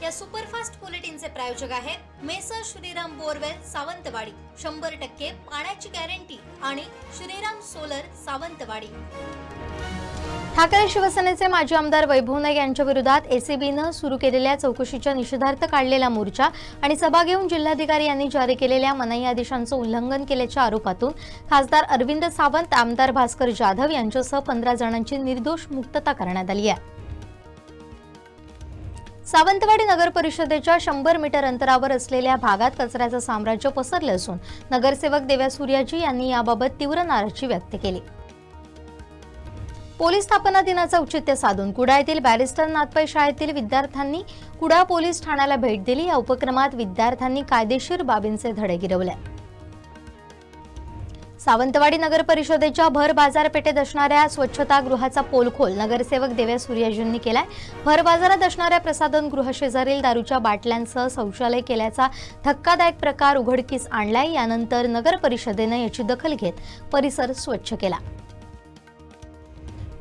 या सुपरफास्ट बुलेटिनचे प्रायोजक आहेत मेसर श्रीराम बोरवेल सावंतवाडी, 100% पाण्याची गॅरंटी आणि श्रीराम सोलर सावंतवाडी। ठाकरे शिवसेनेचे माजी आमदार वैभव नाईक यांच्या विरोधात एसीबीने सुरू केलेल्या चौकशीच्या निषेधार्थ काढलेला मोर्चा आणि सभा घेऊन जिल्हाधिकारी यांनी जारी केलेल्या मनाई आदेशांचं उल्लंघन केल्याच्या आरोपातून खासदार अरविंद सावंत, आमदार भास्कर जाधव यांच्यासह 15 जणांची निर्दोष मुक्तता करण्यात आली आहे। सावंतवाडी नगर परिषदेच्या 100 मीटर अंतरावर असलेल्या भागात कचऱ्याचं साम्राज्य पसरलं असून नगरसेवक देव्या सूर्याजी यांनी याबाबत तीव्र नाराजी व्यक्त केली। पोलीस स्थापना दिनाचं औचित्य साधून कुडाळ येथील बॅरिस्टर नाथपै शाळेतील विद्यार्थ्यांनी कुडाळ पोलीस ठाण्याला भेट दिली। या उपक्रमात विद्यार्थ्यांनी कायदेशीर बाबींचे धडे गिरवले। सावंतवाडी नगर परिषदेच्या भर बाजारपेठेत असणाऱ्या स्वच्छतागृहाचा पोलखोल नगरसेवक देव्या सूर्याजींनी केलाय। भर बाजारात असणाऱ्या प्रसाधन गृहाशेजारील दारूच्या बाटल्यांसह शौचालय केल्याचा धक्कादायक प्रकार उघडकीस आणलाय। यानंतर नगर परिषदेने याची दखल घेत परिसर स्वच्छ केला।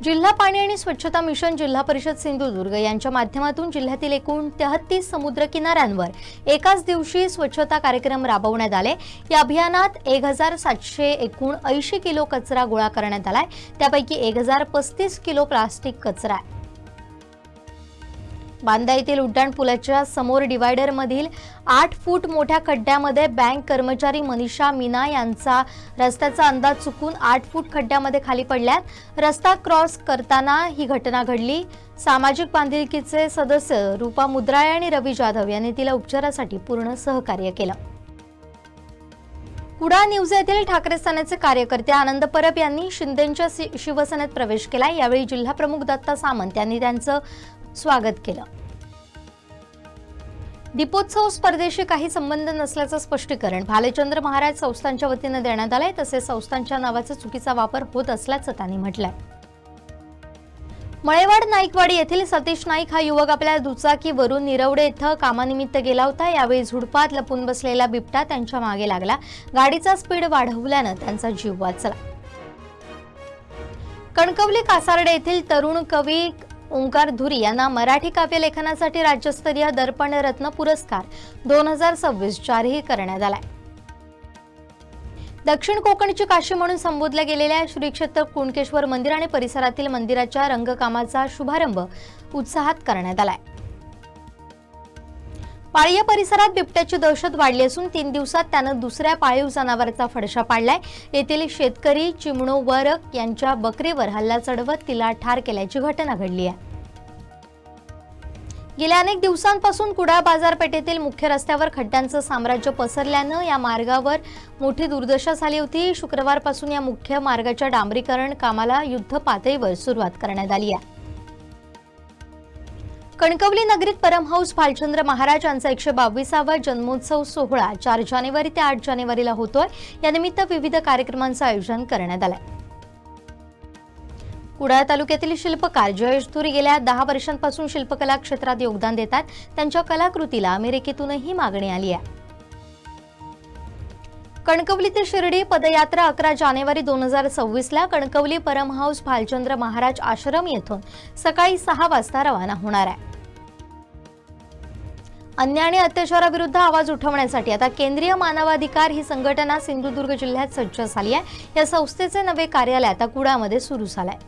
जिल्हा पाणी आणि स्वच्छता मिशन जिल्हा परिषद सिंधुदुर्ग यांच्या माध्यमातून जिल्ह्यातील एकूण 33 समुद्र किनाऱ्यांवर एकाच दिवशी स्वच्छता कार्यक्रम राबवण्यात आले। या अभियानात 1780 किलो कचरा गोळा करण्यात आलाय। त्यापैकी 1035 किलो प्लास्टिक कचरा आहे। बांदा येथील उड्डाणपुलाच्या समोर डिवायडर मधील 8 फूट मोठ्या खड्ड्यामध्ये बँक कर्मचारी मनीषा मीना यांचा रस्त्याचा अंदाज चुकून 8 फूट खड्ड्यामध्ये खाली पडल्यात। रस्ता क्रॉस करताना ही घटना घडली। सामाजिक बांधिलकीचे सदस्य रूपा मुद्राळे आणि रवी जाधव यांनी तिला उपचारासाठी पूर्ण सहकार्य केलं। कुडाळ न्यूज येथील ठाकरे सेनेचे कार्यकर्ते आनंद परब यांनी शिंदेंच्या शिवसेनेत प्रवेश केला। यावेळी जिल्हा प्रमुख दत्ता सामंत यांनी त्यांचं स्वागत केलं। दीपोत्सव स्पर्धेशी काही संबंध नसल्याचं स्पष्टीकरण भालचंद्र महाराज संस्थांच्या वतीने देण्यात आलंय। तसेच संस्थांच्या नावाचा चुकीचा वापर होत असल्याचं त्यांनी म्हटलंय। मळेवाड नाईकवाडी येथील सतीश नाईक हा युवक आपल्या दुचाकीवरून निरवडे येथे कामानिमित्त गेला होता। यावेळी झुडपात लपून बसलेला बिबटा त्यांच्या मागे लागला। गाडीचा स्पीड वाढवल्याने त्यांचा जीव वाचला। कणकवली कासार्डे येथील तरुण कवी ओंकार धुरी यांना मराठी काव्य लेखनासाठी राज्यस्तरीय दर्पण रत्न पुरस्कार 2026 जाहीर करण्यात आलाय। दक्षिण कोकणची काशी म्हणून संबोधल्या गेलेल्या श्री क्षेत्र कुणकेश्वर मंदिर आणि परिसरातील मंदिराच्या रंगकामाचा शुभारंभ उत्साहात करण्यात आलाय। पाळीया परिसरात बिबट्याची दहशत वाढली असून 3 दिवसात त्यानं दुसऱ्या पाळीव जनावराचा फडशा पाडलाय। येथील शेतकरी चिमणो वरक यांच्या बकरीवर हल्ला चढवत तिला ठार केल्याची घटना घडली आहे। गेल्या अनेक दिवसांपासून कुडाळ बाजारपेठेतील मुख्य रस्त्यावर खड्ड्यांचं साम्राज्य पसरल्यानं या मार्गावर मोठी दुर्दशा झाली होती। शुक्रवारपासून या मुख्य मार्गाच्या डांबरीकरण कामाला युद्ध पातळीवर सुरुवात करण्यात आली आहे। कणकवली नगरीत परमहंस भालचंद्र महाराज यांचा 122वा जन्मोत्सव सोहळा 4 जानेवारी ते 8 जानेवारीला होतोय। यानिमित्त विविध कार्यक्रमांचं आयोजन करण्यात आलंय। कुडाळ तालुक्यातील शिल्पकार जयेश धुरी गेल्या 10 वर्षांपासून शिल्पकला क्षेत्रात योगदान देतात। त्यांच्या कलाकृतीला अमेरिकेतूनही मागणी आली आहे। कणकवली ते शिर्डी पदयात्रा 11 जानेवारी 2026 ला कणकवली परमहंस भालचंद्र महाराज आश्रम येथून सकाळी 6 वाजता रवाना होणार आहे। अन्याय आणि अत्याचाराविरुद्ध आवाज उठवण्यासाठी आता केंद्रीय मानवाधिकार ही संघटना सिंधुदुर्ग जिल्ह्यात सज्ज झाली आहे। या संस्थेचे नवे कार्यालय आता कुडाळमध्ये सुरू झालंय।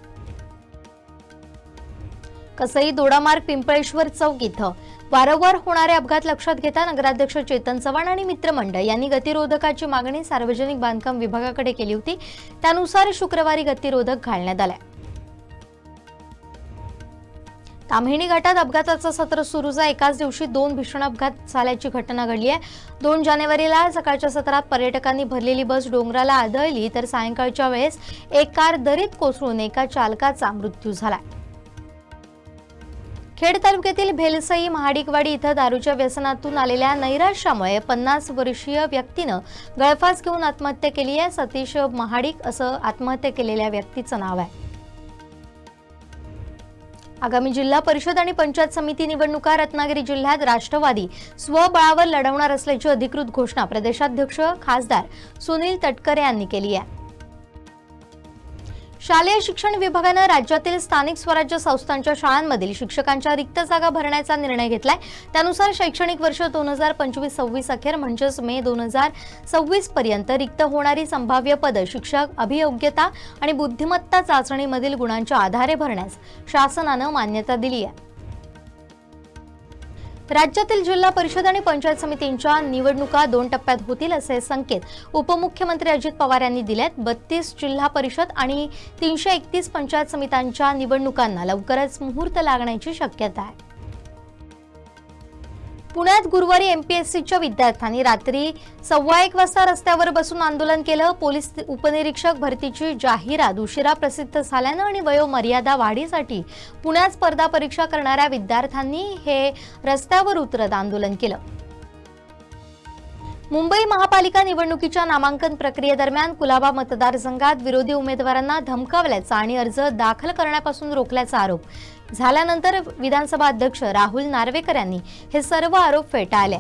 कसई दोडामार्ग पिंपळेश्वर चौक इथं वारंवार होणारे अपघात लक्षात घेता नगराध्यक्ष चेतन चव्हाण आणि मित्रमंडळ यांनी गतिरोधकाची मागणी सार्वजनिक बांधकाम विभागाकडे केली होती। त्यानुसार शुक्रवारी गतिरोधक घालण्यात आले। ताम्हिणी घाटात अपघाताचं सत्र सुरू आहे। एकाच दिवशी 2 भीषण अपघात झाल्याची घटना घडली आहे। 2 जानेवारीला सकाळच्या सत्रात पर्यटकांनी भरलेली बस डोंगराला आदळली तर सायंकाळच्या वेळेस एक कार दरीत कोसळून एका चालकाचा मृत्यू झाला। खेड तालुक्यातील भेलसई महाडिकवाडी इथं दारूच्या व्यसनातून आलेल्या नैराश्यामुळे 50 वर्षीय व्यक्तीनं गळफास घेऊन आत्महत्या केली आहे। सतीश महाडिक असं आत्महत्या केलेल्या व्यक्तीचं नाव आहे। आगामी जिल्हा परिषद आणि पंचायत समिती निवडणुका रत्नागिरी जिल्ह्यात राष्ट्रवादी स्वबळावर लढवणार असल्याची अधिकृत घोषणा प्रदेशाध्यक्ष खासदार सुनील तटकरे यांनी केली आहे। शालेय शिक्षण विभागाने राज्यातील स्थानिक स्वराज्य संस्थांच्या शाळांमधील शिक्षकांच्या रिक्त जागा भरण्याचा निर्णय घेतलाय। त्यानुसार शैक्षणिक वर्ष 2025-26 अखेर म्हणजेच मे 2026 पर्यंत रिक्त होणारी संभाव्य पद शिक्षक अभियोग्यता आणि बुद्धिमत्ता चाचणीमधील गुणांच्या आधारे भरण्यास शासनाने मान्यता दिली आहे। राज्यातील जिल्हा परिषद आणि पंचायत समितींच्या निवडणुका 2 टप्प्यात होतील असे संकेत उपमुख्यमंत्री अजित पवार यांनी दिलेत। 32 जिल्हा परिषद आणि 331 पंचायत समित्यांच्या निवडणुकांना लवकरच मुहूर्त लागण्याची शक्यता आहे। पुण्यात गुरुवारी एमपीएससीच्या विद्यार्थ्यांनी रात्री 1:15 वाजता रस्त्यावर बसून आंदोलन केलं। पोलीस उपनिरीक्षक भरतीची जाहिरात उशिरा प्रसिद्ध झाल्यानं आणि वयोमर्यादा वाढीसाठी पुण्यात स्पर्धा परीक्षा करणाऱ्या विद्यार्थ्यांनी हे रस्त्यावर उतरत आंदोलन केलं। मुंबई महापालिका निवडणुकीच्या नामांकन प्रक्रियेदरम्यान कुलाबा मतदारसंघात विरोधी उमेदवारांना धमकावल्याचा आणि अर्ज दाखल करण्यापासून रोखल्याचा आरोप झाल्यानंतर विधानसभा अध्यक्ष राहुल नार्वेकर यांनी हे सर्व आरोप फेटाळले।